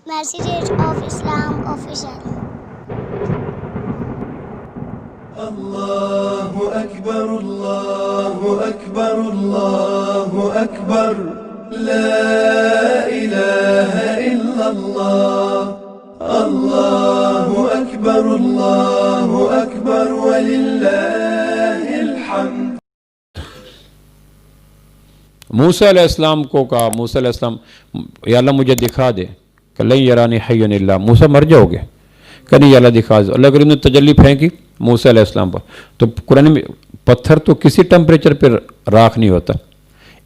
Messages of Islam official. Allahu Akbar, Allahu Akbar, Allahu Akbar, La ilaha illallah. Allahu Akbar, Allahu Akbar, walillahil hamd. موسیٰ علیہ السلام کو کہا، موسیٰ علیہ السلام یا اللہ مجھے دکھا دے کہ لن یرانی حی الا، موسیٰ مر جاؤ گے کہ نہیں یا اللہ دکھا دے. اللہ کریم نے تجلی پھینکی موسیٰ علیہ السلام پر. تو قرآن میں پتھر تو کسی ٹمپریچر پہ راکھ نہیں ہوتا.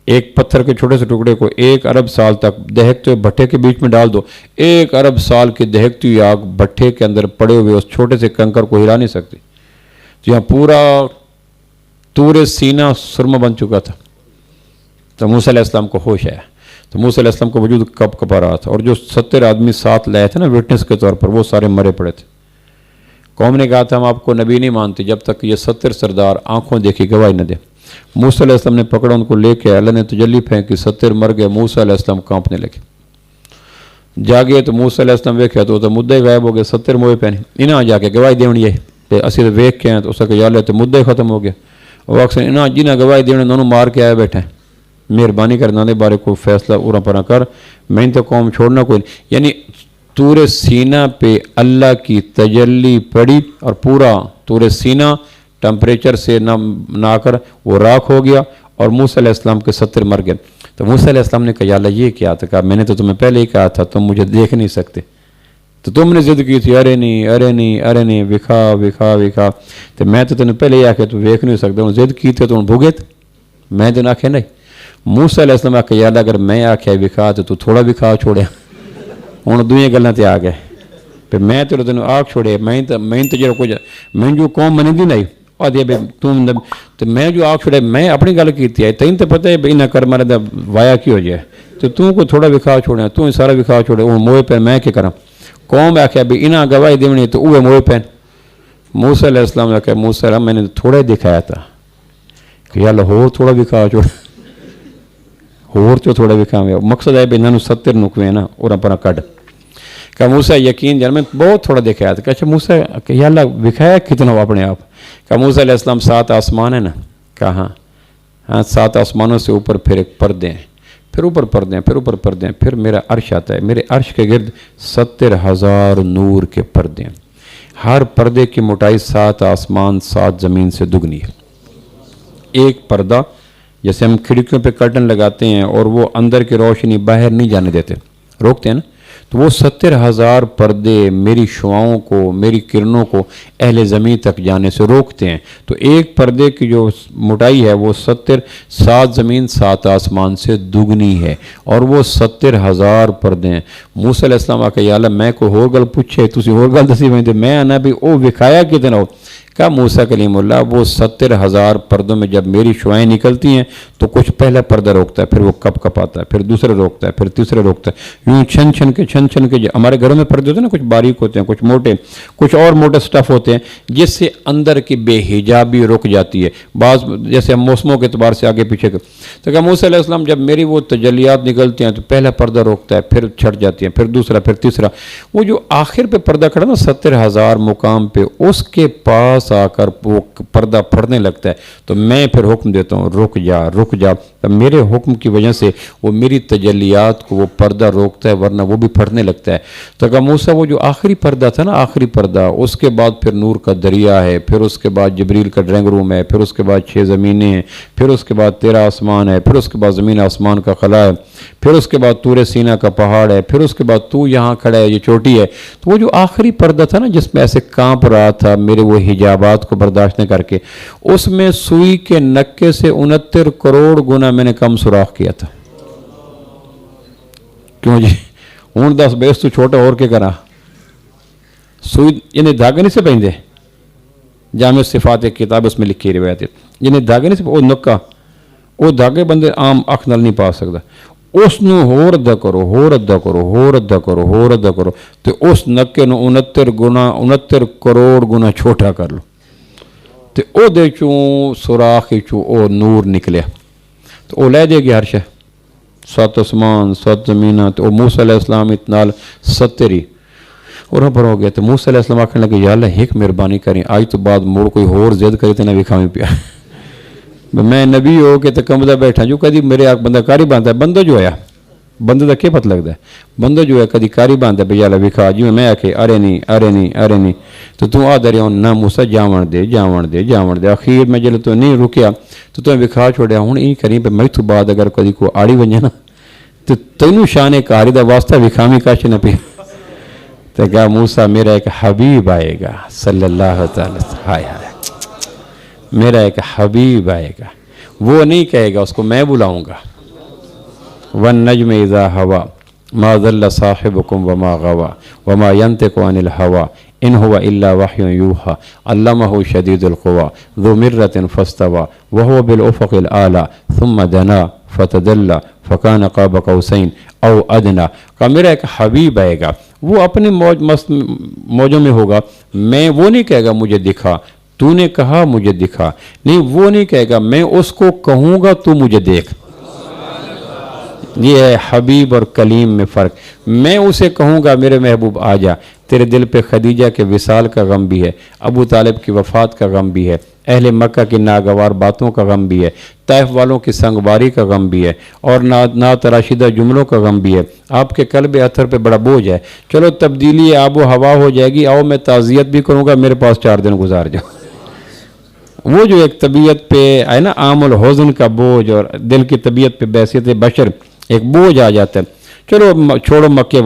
ایک پتھر کے چھوٹے سے ٹکڑے کو 1 ارب سال تک دہکتے ہوئے بھٹے کے بیچ میں ڈال دو، 1 ارب سال کی دہکتی ہوئی آگ بھٹے کے اندر پڑے ہوئے اس چھوٹے سے کنکر کو ہلا نہیں سکتی. تو یہاں پورا طور سینہ سرما بن چکا تھا. تو موسیٰ علیہ السلام کو ہوش آیا. تو موسیٰ علیہ السلام کو وجود کب کپا رہا تھا، اور جو 70 آدمی ساتھ لائے تھے نا وٹنس کے طور پر، وہ سارے مرے پڑے تھے. قوم نے کہا تھا ہم آپ کو نبی نہیں مانتے جب تک یہ 70 سردار آنکھوں دیکھی گواہی نہ دے. موسیٰ علیہ السلام نے پکڑا ان کو لے کے، اللہ نے تجلی پھینکی، 70 مر گئے. موسیٰ علیہ السلام کانپنے لگے. جاگے تو موسیٰ علیہ السلام ویکھیا تو مدعے غائب ہو گئے. 70 موئے پہنے انہاں جا کے گواہی دینی ہے تے اسی تو ویکھ کے ہیں تو اس کہ یا اللہ تو مدعے ختم ہو گیا. وہ اکثر انہاں جنہاں گواہی دینے انہوں مار کے آئے بیٹھے ہیں. مہربانی کرنا دے بارے کو فیصلہ اورا پرا کر، میں تو قوم چھوڑنا کوئی نہیں. یعنی طور سینہ پہ اللہ کی تجلی پڑی اور پورا طور سینہ ٹمپریچر سے نہ کر وہ راکھ ہو گیا، اور موسیٰ علیہ السلام کے 70 مر گئے. تو موسیٰ علیہ السلام نے کہا یا اللہ یہ کیا تھا؟ کہا میں نے تو تمہیں پہلے ہی کہا تھا تم مجھے دیکھ نہیں سکتے، تو تم نے ضد کی تھی ارے نہیں ارے نہیں ارے نہیں وکھا وکھا وکھا. تو میں تو تمہیں پہلے ہی آکے تو ویکھ نہیں سکتا ہوں. ضد کی تھے تو بھوگے تھے، میں تو آکھے نہیں. موسیٰ علیہ السلام آکھے یا اللہ اگر میں آکھیا وکھا تو تھوڑا وکھا چھوڑیا. ہوں دوئیں گلاں تے آ گئے. پھر میں تو تینوں آکھ چھوڑے، میں تو جو کچھ میں جو قوم منی دی نہیں آدھی تم تو میں جو آکھ چھوڑے میں اپنی گل کیتی ہے. تین تو پتہ ہے بھائی نہ کر مارے دا وایا کی ہو جائے. تو توں کو تھوڑا وکھا چھوڑیا، توں سارا وکھا چھوڑے. وہ موئے پہ میں کیا کرا؟ قوم آکھیا بھی انہاں گواہی دیونی تو اوے موئے پہ. موسیٰ علیہ السلام نے کہا موسیٰ علیہ میں نے تھوڑا ہی دکھایا تھا کہ یا اللہ ہو تھوڑا وکھا چھوڑ، اور تو تھوڑا وکھا میں مقصد ہے بھی انہوں 70 نکوے نا اور پرا کڈ. کہ موسیٰ یقین جان میں بہت تھوڑا دکھایا تھا. کہ اچھا موسیٰ کہ یا اللہ وکھایا کتنا ہو اپنے آپ؟ کہ موسیٰ علیہ السلام 7 آسمان ہے نا. کہا ہاں 7 آسمانوں سے اوپر پھر ایک پردے ہیں، پھر اوپر پردے ہیں، پھر اوپر پردے ہیں، پھر میرا عرش آتا ہے. میرے عرش کے گرد 70,000 نور کے پردے ہیں. ہر پردے کی موٹائی 7 آسمان 7 زمین سے دگنی ہے. ایک پردہ جیسے ہم کھڑکیوں پہ کرٹن لگاتے ہیں اور وہ اندر کی روشنی باہر نہیں جانے دیتے، روکتے ہیں نا، تو وہ 70,000 پردے میری شعاؤں کو، میری کرنوں کو اہل زمین تک جانے سے روکتے ہیں. تو ایک پردے کی جو موٹائی ہے وہ 7 زمین 7 آسمان سے دگنی ہے، اور وہ 70,000 پردے ہیں. موسیٰ علیہ السلام آکے یا اللہ میں کو ہور گل پوچھے تسی ہور گل دسی وہیں میں آنا بھی او وکھایا کتنا ہو؟ کہا موسیٰ کلیم اللہ وہ 70,000 پردوں میں جب میری شعائیں نکلتی ہیں تو کچھ پہلا پردہ روکتا ہے، پھر وہ کپ کپ آتا ہے، پھر دوسرا روکتا ہے، پھر تیسرا روکتا ہے. یوں چھن چھن کے ہمارے گھروں میں پردے ہوتے ہیں نا، کچھ باریک ہوتے ہیں، کچھ موٹے، کچھ اور موٹے سٹف ہوتے ہیں جس سے اندر کی بے حجابی رک جاتی ہے. بعض جیسے ہم موسموں کے اعتبار سے آگے پیچھے کر. تو کہا موسیٰ علیہ السلام جب میری وہ تجلیات نکلتی ہیں تو پہلا پردہ روکتا ہے، پھر چھٹ جاتی ہیں، پھر دوسرا، پھر تیسرا. وہ جو آخر پہ پردہ کھڑا نا 70,000 مقام پہ، اس کے پاس آ کر وہ پردہ پھڑنے لگتا ہے. تو میں پھر حکم دیتا ہوں رک جا رک جا. میرے حکم کی وجہ سے وہ میری تجلیات کو وہ پردہ روکتا ہے، ورنہ وہ بھی پھڑنے لگتا ہے. تو کہا موسیٰ وہ جو آخری پردہ تھا نا، آخری پردہ، اس کے بعد پھر نور کا دریا ہے، پھر اس کے بعد جبریل کا ڈرائنگ روم ہے، پھر اس کے بعد 6 زمینیں ہیں، پھر اس کے بعد 13 آسمان ہے، پھر اس کے بعد زمین آسمان کا خلا ہے، پھر اس کے بعد طور سینہ کا پہاڑ ہے، پھر اس کے بعد تو یہاں کھڑا ہے، یہ چوٹی ہے. تو وہ جو آخری پردہ تھا نا جس میں ایسے کانپ رہا تھا میرے وہ حجابات کو برداشت نہ کر کے، اس میں سوئی کے نکے سے 69 کروڑ گنا میں نے کم سوراخ کیا تھا. کیوں جی ہوں 10 بیس تو چھوٹا اور کے کرا سوئی یعنی دھاگے نہیں سے پہندے. جامع صفات ایک کتاب اس میں لکھی روایت ہے، یعنی دھاگے نہیں سے وہ نکا، وہ دھاگے بندے عام اکھ نال نہیں پا سکتا. اس نو ہور ادا کرو، ہور ادا کرو، ہور ادا کرو، ہور ادا کرو، تو اس نکے نو 69 کروڑ گنا چھوٹا کر لو. تو او دے چوں سوراخ چوں او نور نکلیا، تو او لے دے گی ہر شے. 7 आसमान 7 ज़मीनां तो मूसा अलैहिस्सलाम इतनाल 70 और पर हो गया। तो मूसा अलैहिस्सलाम आखने लगे या अल्लाह एक मेहरबानी करें, आज तो बाद मोड़ कोई होर जिद करे तो ना विखावी पिया मैं नबी हो के तो कमदा बैठा जो कभी मेरे आग बंदा कारी बांधता है, बंदा जो आया बंदे का क्या पता लगता है, बंदा जो है कभी कारी बांधता है भैया विखा जी मैं आखे अरे नहीं अरे नहीं अरे नहीं तो तू आ दरिया ना मूसा जावण दे जावण दे जावण दे। आखिर में जल्द तो नहीं रुकिया तो तुम्हें विखा छोड़िया हूँ यही करी पे मैं तो बाद अगर कभी को आड़ी बन ना तो तेनू शान कारी का वास्ता विखामी कश न पिया। तो क्या मूसा मेरा एक हबीब आएगा सल्लल्लाहु अलैहि वसल्लम, हाय हाय मेरा एक हबीब आएगा, वो नहीं कहेगा उसको मैं बुलाऊंगा। वन नज्म इज़ा हवा मा ज़ल्ला साहिबुकुम वमा गवा वमा यंतिकु अनिल हवा इन हुवा इल्ला वह्युन यूहा अल्लमहु शदीदुल क़ुवा ज़ु मिर्रतिन फस्तवा व हुवा बिल उफ़क़िल आला थुम्मा दना फ़तदल्ला फ़कान क़ाब क़ौसैन औ अदना। का मेरा एक हबीब आएगा, वो अपने मौज मस्त मौजों में होगा, मैं वो नहीं कहेगा मुझे दिखा, तूने कहा मुझे दिखा, नहीं वो नहीं कहेगा, मैं उसको कहूँगा तू मुझे देख। ये है हबीब और कलीम में फ़र्क। मैं उसे कहूँगा मेरे महबूब आ जा, तेरे दिल पे खदीजा के विसाल का गम भी है, अबू तालिब की वफ़ात का गम भी है, अहले मक्का की नागवार बातों का गम भी है, ताइफ वालों की संगवारी का गम भी है और ना तराशिदा जुमलों का गम भी है। आपके कल्ब अथर पे बड़ा बोझ है, चलो तब्दीली आबो हवा हो जाएगी, आओ मैं ताज़ियत भी करूँगा, मेरे पास 4 दिन गुजार जाओ। वो जो एक तबीयत पे है ना आमुल हुज़्न का बोझ और दिल की तबीयत पे बैसियत बशर एक बोझ आ जाता है। चलो छोड़ो मक्के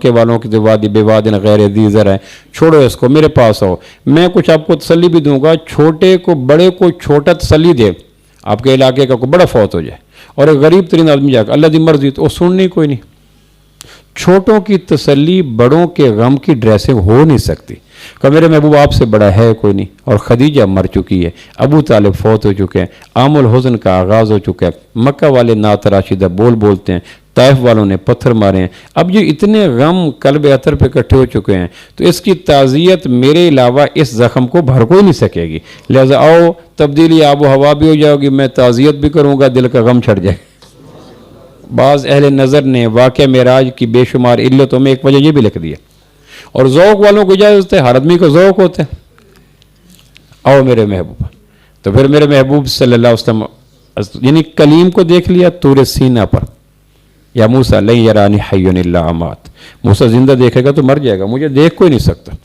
वालों की तो वादी बेवादिन गैर दीज़र है, छोड़ो इसको, मेरे पास आओ, मैं कुछ आपको तसल्ली भी दूंगा। छोटे को बड़े को छोटा तसल्ली दे, आपके इलाके का कोई बड़ा फौत हो जाए और एक गरीब तरीन आदमी जाकर अल्लाह की मर्जी तो सुननी कोई नहीं। छोटों की तसल्ली बड़ों के गम की ड्रेसिंग हो नहीं सकती। कि मेरे महबूब आपसे बड़ा है कोई नहीं, और खदीजा मर चुकी है, अबू तालिब फौत हो चुके हैं, आमुल हुज़्न का आगाज़ हो चुका है, मक्का वाले नातराशिदा बोलते हैं, ताइफ वालों ने पत्थर मारे हैं। अब जो इतने गम कल्ब अतर पे इकट्ठे हो चुके हैं तो इसकी ताज़ियत मेरे अलावा इस ज़ख़म को भर को ही नहीं सकेगी। लिहाजा आओ तब्दीली आबो हवा भी हो जाएगी, मैं ताज़ियत भी करूँगा, दिल का गम छट जाए। बाज़ अहले नज़र ने वाक़या मेराज की बेशुमार इल्लतों में एक वजह ये भी लिख दी है, और ज़ौक़ वालों को इजाज़त है, हर आदमी को ज़ौक़ होते हैं। आओ मेरे महबूब, तो फिर मेरे महबूब सल्लल्लाहु अलैहि वसल्लम यानी कलीम को देख लिया तूर सीना पर, या मूसा लन यरानी हय्युन इल्ला अमात, मूसा जिंदा देखेगा तो मर जाएगा, मुझे देख कोई नहीं सकता।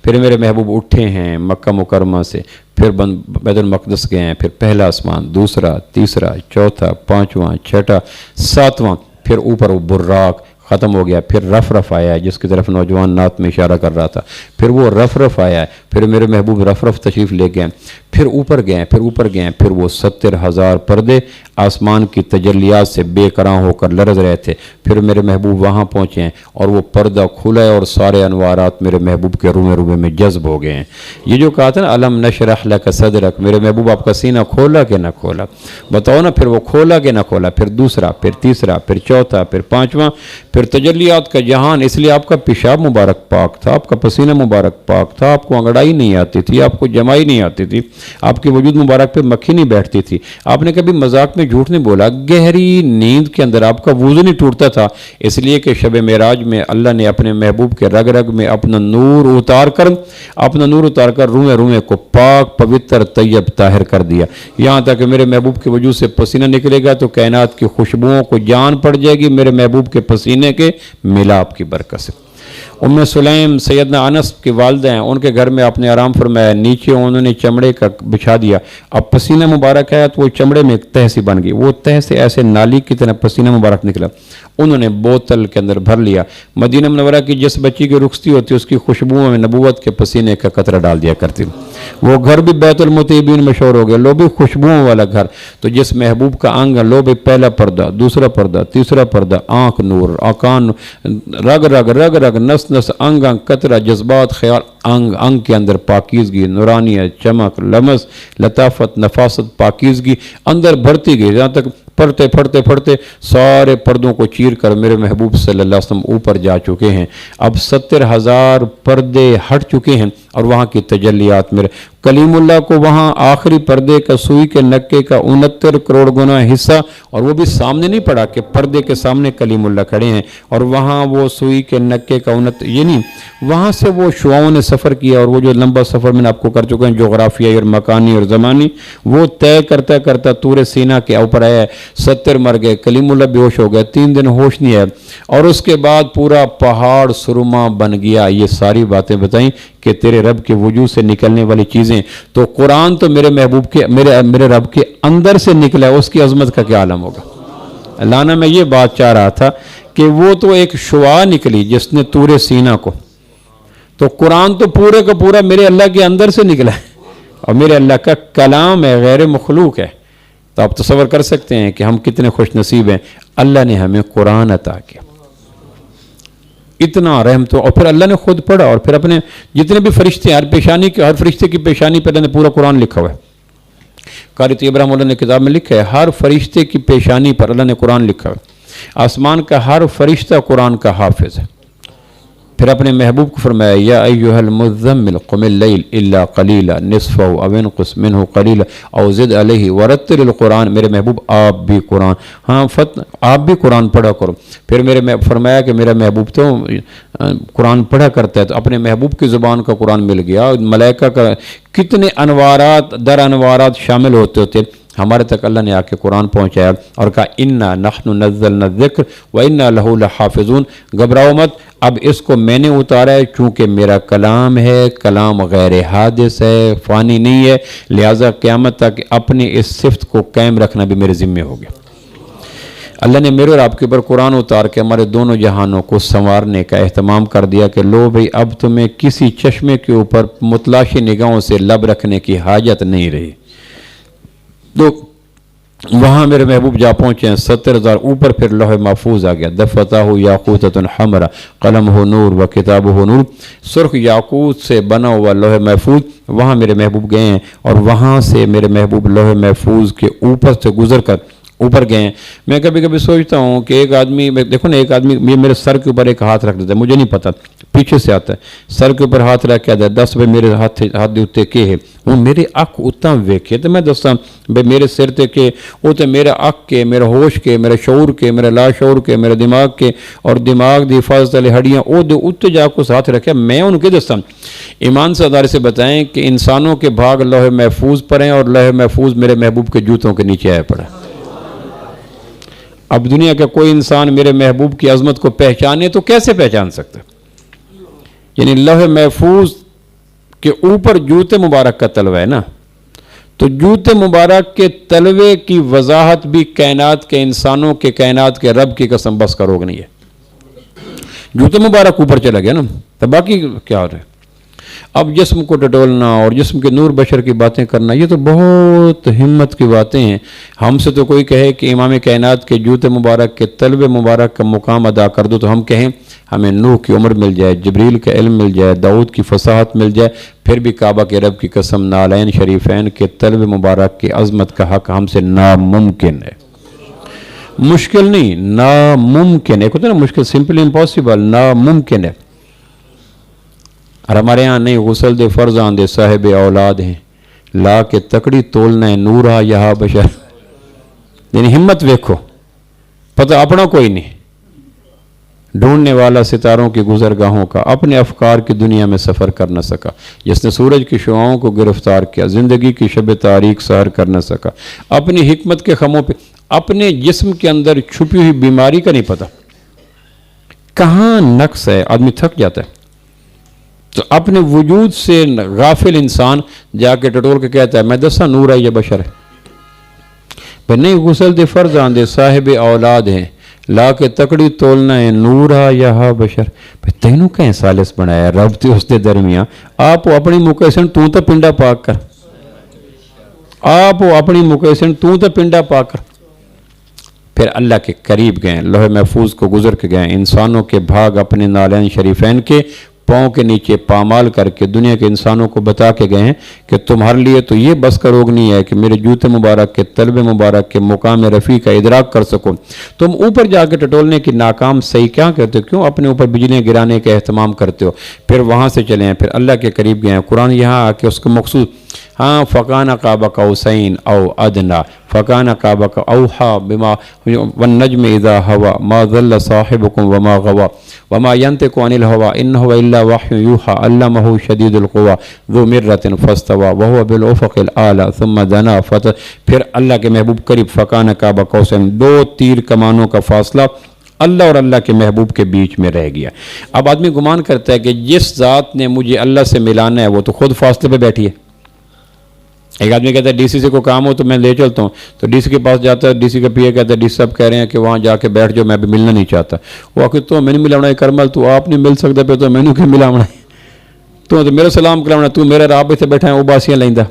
फिर मेरे महबूब उठे हैं मक्का मुकरमा से, फिर बैतुल मक़दस गए हैं, फिर पहला आसमान, दूसरा, तीसरा, चौथा, पाँचवां, छठा, सातवां, फिर ऊपर वो बुर्राक ख़त्म हो गया, फिर रफ आया है जिसकी तरफ नौजवान नात में इशारा कर रहा था, फिर वो रफ आया है, फिर मेरे महबूब रफ तशरीफ़ ले गए, फिर ऊपर गए, फिर वो 70,000 पर्दे आसमान की तजल्लियात से बेकरां होकर लरज़ रहे थे। फिर मेरे महबूब वहाँ पहुँचे हैं और वो पर्दा खुला है और सारे अनवारात मेरे महबूब के रूमे में जज्ब हो गए हैं। ये जो कहा था ना अलम नशरह लक सदरक, मेरे महबूब आपका सीना खोला कि ना खोला, बताओ ना, फिर वो खोला कि ना खोला, फिर दूसरा, फिर तीसरा, फिर चौथा, फिर पाँचवां, फिर तजल्लियात का जहान। इसलिए आपका पेशाब मुबारक पाक था, आपका पसीना मुबारक पाक था, आपको अंगड़ाई नहीं आती थी, आपको जमाई नहीं आती थी, आपके वजूद मुबारक पे मक्खी नहीं बैठती थी, आपने कभी मजाक में झूठ नहीं बोला, गहरी नींद के अंदर आपका वुज़ू नहीं टूटता था। इसलिए कि शब मेराज में अल्लाह ने अपने महबूब के रग रग में अपना नूर उतार कर रूए को पाक पवित्र तैयब ताहिर कर दिया। यहाँ तक कि मेरे महबूब के वजूद से पसीना निकलेगा तो कायनात की खुशबुओं को जान पड़ जाएगी मेरे महबूब के पसीने के मिलाप की बरकत से। उम्मे सुलैम सैयदना अनस की वालदा हैं, उनके घर में आपने आराम फरमाया, नीचे उन्होंने चमड़े का बिछा दिया, अब पसीना मुबारक है तो वो चमड़े में एक तह सी बन गई, वो तह से ऐसे नाली की तरह पसीना मुबारक निकला, उन्होंने बोतल के अंदर भर लिया। मदीना मुनव्वरा की जिस बच्ची की रुखसती होती उसकी खुशबुओं में नबूवत के पसीने का कतरा डाल दिया करती, वो घर भी बैतुल मुतीबीन मशहूर हो गया, लो भी खुशबुओं वाला घर। तो जिस महबूब का आंगन, लो भी पहला पर्दा, दूसरा पर्दा, तीसरा पर्दा, आँख नूर, आकान, रग रग नस नस, अंग अंग, कतरा, जज्बात, ख्याल, अंग अंग के अंदर पाकीज़गी, नूरानियत, चमक, लमस, लताफत, नफासत, पाकीज़गी अंदर बढ़ती गई, जहाँ तक पढ़ते पढ़ते पढ़ते सारे पर्दों को चीर कर मेरे महबूब सल्लल्लाहु अलैहि वसल्लम ऊपर जा चुके हैं। अब 70,000 पर्दे हट चुके हैं और वहाँ की तजल्लियात मेरे कलीमुल्लाह को वहाँ आखिरी पर्दे का सुई के नक्के का 69 करोड़ गुना हिस्सा, और वो भी सामने नहीं पड़ा कि पर्दे के सामने कलीमुल्लाह खड़े हैं और वहाँ वो सुई के नक्के का 69, ये नहीं, वहाँ से वो शुआओं ने सफ़र किया और वो जो लंबा सफ़र मैंने आपको कर चुके हैं जोग्राफियाई और मकानी और ज़मानी, वो तय करता करता तूर सीना के ऊपर आया, 70 मर गए, कलीमुल्लाह बेहोश हो गए, 3 दिन होश नहीं है, और उसके बाद पूरा पहाड़ सुरमा बन गया। ये सारी बातें बताई कि तेरे रब के वजूद से निकलने वाली चीज़ें, तो कुरान तो मेरे महबूब के मेरे रब के अंदर से निकला है, उसकी अजमत का क्या आलम होगा। लाना मैं ये बात चाह रहा था कि वो तो एक शुआ निकली जिसने तूरे सीना को, तो कुरान तो पूरे का पूरा मेरे अल्लाह के अंदर से निकला है और मेरे अल्लाह का कलाम है, गैर मखलूक है। तो आप तसव्वुर कर सकते हैं कि हम कितने खुश नसीब हैं, अल्लाह ने हमें कुरान अता किया, इतना रहम। तो और फिर अल्लाह ने खुद पढ़ा और फिर अपने जितने भी फरिश्ते, हर पेशानी के, हर फरिश्ते की पेशानी पर अल्लाह ने पूरा कुरान लिखा हुआ है। कारी तैयब रहमतुल्लाह ने किताब में लिखा है, हर फरिश्ते की पेशानी पर अल्लाह ने कुरान लिखा है। आसमान का हर फरिश्ता कुरान का हाफिज है। फिर अपने महबूब को फरमाया, या अय्युहल मुज़्ज़म्मिल क़ुमिल लैल इल्ला क़लीला निस्फ़हु अव इनक़ुस मिन्हु क़लीला औ ज़िद अलैहि वरत्तिलिल क़ुरान। मेरे महबूब आप भी कुरान, हाँ आप भी कुरान पढ़ा करो। फिर मेरे फरमाया कि मेरा महबूब तो कुरान पढ़ा करता है, तो अपने महबूब की ज़ुबान का कुरान मिल गया। मलाइका का कितने अनवारात दर अनवारात शामिल होते होते हमारे तक अल्लाह ने आके कुरान पहुँचाया और कहा, इन्ना नहनु नज़्ज़लना ज़िक्र व इन्ना लहू लहाफ़िज़ून। घबराओ मत, अब इसको मैंने उतारा है, चूँकि मेरा कलाम है, कलाम गैर हादिस है, फ़ानी नहीं है, लिहाजा क़यामत तक अपनी इस सिफ़त को कायम रखना भी मेरे ज़िम्मे हो गया। अल्लाह ने मेरे और आपके ऊपर कुरान उतार के हमारे दोनों जहानों को संवारने का एहतमाम कर दिया कि लो भाई, अब तुम्हें किसी चश्मे के ऊपर मुतलाशी निगाहों से लब रखने की हाजत नहीं रही। तो वहाँ मेरे महबूब जा पहुँचे हैं 70,000 ऊपर। फिर लौह महफूज आ गया, दफ़ताहु याकूततुन हमरा कलम हो नूर व किताब हो नूर। सुर्ख याकूत से बना हुआ लौह महफूज, वहाँ मेरे महबूब गए हैं और वहाँ से मेरे महबूब लौह महफूज के ऊपर से गुजर कर ऊपर गए हैं। मैं कभी कभी सोचता हूँ कि एक आदमी, देखो ना, एक आदमी मेरे सर के ऊपर एक हाथ रख देता है, मुझे नहीं पता, पीछे से आता है, सर के ऊपर हाथ रख के आता है, 10 भाई मेरे हाथ दे उत्ते के है, वो मेरे अख उतना वेखे तो मैं दसा भाई मेरे सिर ते के, वो तो मेरे अख के, मेरे होश के, मेरे शऊर के, मेरे लाशऊर के, मेरे दिमाग के, और दिमाग की हिफाजत वाली हड्डियाँ वो दो उत्ते जाकर उस हाथ रखे, मैं उनके दसा। ईमान से अदारे से बताएं कि इंसानों के भाग लौह महफूज पर हैं और लौह महफूज मेरे महबूब के जूतों के नीचे आया पड़ा। अब दुनिया का कोई इंसान मेरे महबूब की अजमत को पहचाने तो कैसे पहचान सकता है? यानी लौह महफूज के ऊपर जूते मुबारक का तलवा है ना, तो जूते मुबारक के तलवे की वजाहत भी कायनात के इंसानों के, कायनात के रब की कसम बस का रोग नहीं है। जूते मुबारक ऊपर चला गया ना, तो बाकी क्या हो रहा है? अब जिस्म को टटोलना और जिस्म के नूर बशर की बातें करना, ये तो बहुत हिम्मत की बातें हैं। हमसे तो कोई कहे कि इमाम कायनात के जूते मुबारक के तलवे मुबारक का मुकाम अदा कर दो, तो हम कहें हमें नूह की उम्र मिल जाए, जिब्रील का इल्म मिल जाए, दाऊद की फसाहत मिल जाए, फिर भी काबा के रब की कसम नालैन शरीफैन के तलवे मुबारक की अजमत का हक हमसे नामुमकिन है। मुश्किल नहीं, नामुमकिन है। होता है ना मुश्किल, सिंपल इम्पॉसिबल, नामुमकिन है। और हमारे यहाँ नहीं, गुसल दे फर्जान दे साहिब औलाद हैं, ला के तकड़ी तोलना है नूरा यहाँ बशर। यानी हिम्मत देखो, पता अपना कोई नहीं, ढूंढने वाला सितारों की गुजरगाहों का, अपने अफकार की दुनिया में सफ़र कर न सका, जिसने सूरज की शुआओं को गिरफ्तार किया, ज़िंदगी की शब तारीख सहर कर न सका, अपनी हिकमत के खमों पे अपने जिस्म के अंदर छुपी हुई बीमारी का नहीं पता, कहाँ नक्स है, आदमी थक जाता है। तो अपने वजूद से गाफिल इंसान जाके टटोल के कहता है मैं दसा नूर है, ये बशर है। पर नहीं, गुसल दे फर्जान दे साहिब औलाद हैं, ला के तकड़ी तोलना है नूरा यहा बशर। तेनू कहें सालिस बनाया रब ते उसके दरमिया, आप अपनी मुकैसन तू तो पिंडा पाक कर, आप अपनी मुकैसन तू तो पिंडा पाक कर। फिर अल्लाह के करीब गए, लोहे महफूज को गुजर के गए, इंसानों के भाग अपने नालैन शरीफैन के پاؤں کے نیچے پامال کر کے دنیا کے انسانوں کو بتا کے گئے ہیں کہ تمہارے لیے تو یہ بس کا روگ نہیں ہے کہ میرے جوتے مبارک کے طلب مبارک کے مقام رفیع کا ادراک کر سکو، تم اوپر جا کے ٹٹولنے کی ناکام صحیح کیا کرتے ہو؟ کیوں اپنے اوپر بجلیاں گرانے کا اہتمام کرتے ہو؟ پھر وہاں سے چلے ہیں، پھر اللہ کے قریب گئے ہیں، قرآن یہاں آ کے اس کو مخصوص ہاں فکان قاب قوسین او ادنا فکان قاب اوحا بما والنجم اذا ہوا ما ضل صاحبکم وما غوا وما ينطق عن الهوى ان هو الا وحی یوحى علمه شدید القوى ذو مرۃ فاستوى وهو بالافق الاعلى ثم دنا پھر اللہ کے محبوب قریب فکان قاب قوسین، 2 تیر کمانوں کا فاصلہ اللہ اور اللہ کے محبوب کے بیچ میں رہ گیا۔ اب آدمی گمان کرتا ہے کہ جس ذات نے مجھے اللہ سے ملانا ہے وہ تو خود فاصلے پہ بیٹھی ہے۔ ایک آدمی کہتا ہے ڈی سی سے کوئی کام ہو تو میں لے چلتا ہوں، تو ڈی سی کے پاس جاتا ہے، ڈی سی کا پی اے کہتا ہے ڈی سی صاحب کہہ رہے ہیں کہ وہاں جا کے بیٹھ جاؤ، میں بھی ملنا نہیں چاہتا۔ وہ آخر تو میں نہیں ملاونا ہے کرمل، تو آپ نہیں مل سکتا پہ تو میں نے کیا ملاونا ہے، تو میرا سلام کراونا، تو میرے راب سے بیٹھا ہے وہ باسیاں لیندہ،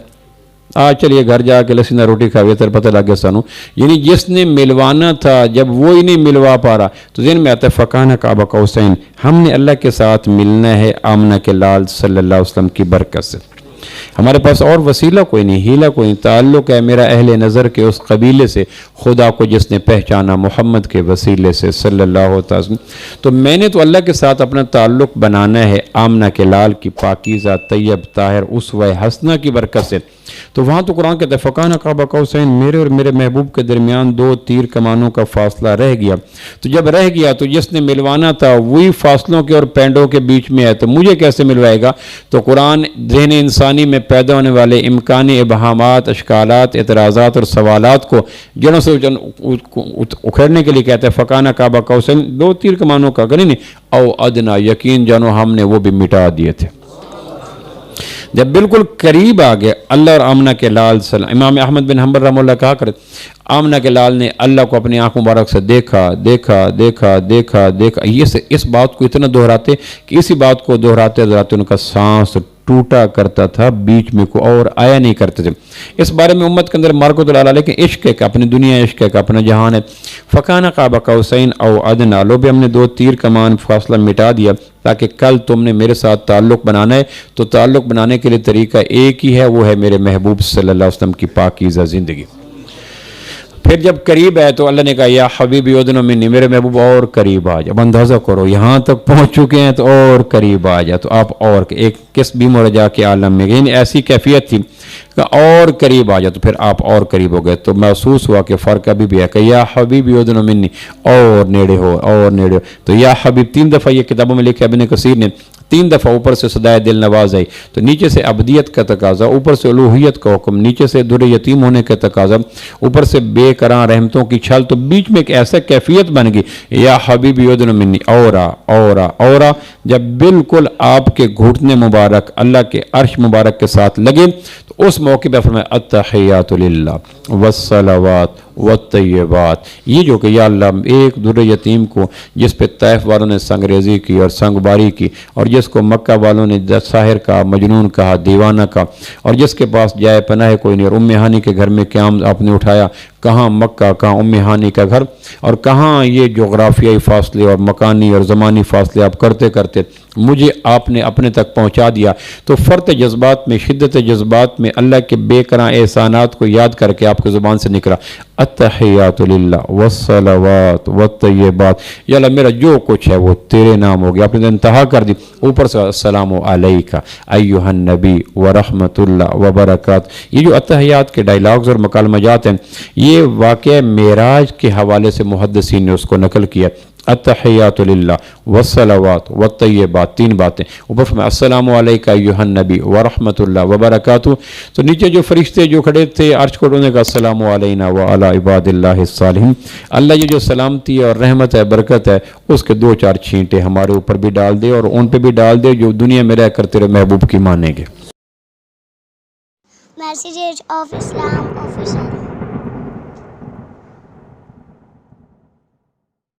آج چلیے گھر جا کے لسی نہ روٹی کھاویے، تیرے پتہ لگ گیا سانو۔ یعنی جس نے ملوانا تھا جب وہی نہیں ملوا پا رہا تو ذہن میں آتا ہے فکان قاب قوسین، ہم نے اللہ کے ساتھ ملنا ہے آمنہ کے لال صلی اللہ علیہ وسلم کی برکت سے۔ ہمارے پاس اور وسیلہ کوئی نہیں، ہیلہ کوئی نہیں، تعلق ہے میرا اہل نظر کے اس قبیلے سے، خدا کو جس نے پہچانا محمد کے وسیلے سے صلی اللہ علیہ وسلم۔ تو میں نے تو اللہ کے ساتھ اپنا تعلق بنانا ہے آمنہ کے لال کی پاکیزہ طیب طاہر اسوہ حسنہ کی برکت سے۔ تو وہاں تو قرآن کہتا ہے فکان قاب قوسین، میرے اور میرے محبوب کے درمیان 2 تیر کمانوں کا فاصلہ رہ گیا۔ تو جب رہ گیا تو جس نے ملوانا تھا وہی فاصلوں کے اور پینڈوں کے بیچ میں ہے، تو مجھے کیسے ملوائے گا؟ تو قرآن ذہن انسانی میں پیدا ہونے والے امکانی ابہامات، اشکالات، اعتراضات اور سوالات کو جڑوں سے اکھیڑنے کے لیے کہتا ہے فکان قاب قوسین، 2 تیر کمانوں کا کریں نہیں او ادنا، یقین جانو ہم نے وہ بھی مٹا دیے تھے۔ جب بالکل قریب آ گئے اللہ اور آمنہ کے لال صلی اللہ، امام احمد بن حنبل رحمہ اللہ کہا کرتے آمنہ کے لال نے اللہ کو اپنی آنکھ مبارک سے دیکھا دیکھا دیکھا دیکھا دیکھا، یہ اس بات کو اتنا دہراتے کہ اسی بات کو دہراتے دہراتے ان کا سانس ٹوٹا کرتا تھا، بیچ میں کوئی اور آیا نہیں کرتے تھے۔ اس بارے میں امت کے اندر مارکو دلالہ، لیکن عشق ہے کہ اپنی دنیا عشق ہے کہ اپنا جہان ہے۔ فکان قاب قوسین او ادنا، لو بھی ہم نے 2 تیر کمان فاصلہ مٹا دیا تاکہ کل تم نے میرے ساتھ تعلق بنانا ہے، تو تعلق بنانے کے لیے طریقہ ایک ہی ہے، وہ ہے میرے محبوب صلی اللہ علیہ وسلم کی پاکیزہ زندگی۔ پھر جب قریب ہے تو اللہ نے کہا یا حبیبی ادنو منی، میرے محبوب اور قریب آ جا۔ اب اندازہ کرو یہاں تک پہنچ چکے ہیں تو اور قریب آ جا، تو آپ اور ایک کس بھی مرجع کے عالم میں گئے، ایسی کیفیت تھی کہ اور قریب آ جا، تو پھر آپ اور قریب ہو گئے، تو محسوس ہوا کہ فرق ابھی بھی ہے کہ یا حبیبی ادنو منی، اور نیڑے ہو اور نیڑے ہو۔ تو یا حبیب 3 دفعہ یہ کتابوں میں لکھا ابن کثیر نے، 3 دفعہ اوپر سے صدائے دل نواز آئی، تو نیچے سے عبدیت کا تقاضا، اوپر سے الوہیت کا حکم، نیچے سے در یتیم ہونے کا تقاضا، اوپر سے بے کراں رحمتوں کی چھل، تو بیچ میں ایک ایسا کیفیت بن گئی یا حبیبی ادن منی اورا اورا اورا۔ جب بالکل آپ کے گھٹنے مبارک اللہ کے عرش مبارک کے ساتھ لگے تو اس موقع پہ فرمایا التحیات للہ والصلوات والطیبات، یہ جو کہ یا اللہ ایک در یتیم کو جس پہ طائف والوں نے سنگ ریزی کی اور سنگ باری کی، اور جس کو مکہ والوں نے ساحر کہا، مجنون کہا، دیوانہ کہا، اور جس کے پاس جائے پناہ کوئی نہیں، اور ام ہانی کے گھر میں قیام آپ نے اٹھایا، کہاں مکہ کہاں ام ہانی کا گھر، اور کہاں یہ جغرافیائی فاصلے اور مکانی اور زمانی فاصلے آپ کرتے کرتے مجھے آپ نے اپنے تک پہنچا دیا۔ تو فرط جذبات میں، شدت جذبات میں اللہ کے بے کراں احسانات کو یاد کر کے آپ کی زبان سے نکلا التحیات للہ والصلوات والطیبات، یا اللہ میرا جو کچھ ہے وہ تیرے نام ہو گیا، آپ نے انتہا کر دی، اوپر سے السلام علیکہ ایہا النبی ورحمۃ اللہ وبرکاتہ۔ یہ جو التحیات کے ڈائلاگز اور مکالمہ جات ہیں، یہ واقعہ معراج کے حوالے سے محدثین نے اس کو نقل کیا۔ التحیات للہ والصلوات والطیبات، 3 باتیں، اوپر فرمایا السلام علیکہ ایہا النبی ورحمۃ اللہ وبرکاتہ، تو نیچے جو فرشتے جو کھڑے تھے عرش کو انہوں نے کہا السلام علینا وعلی عباد اللہ الصالحین، اللہ یہ جو سلامتی اور رحمت ہے، برکت ہے، اس کے 2-4 چھینٹے ہمارے اوپر بھی ڈال دے اور ان پہ بھی ڈال دے جو دنیا میں رہ کر تیرے محبوب کی مانیں گے۔ Message of Islam official.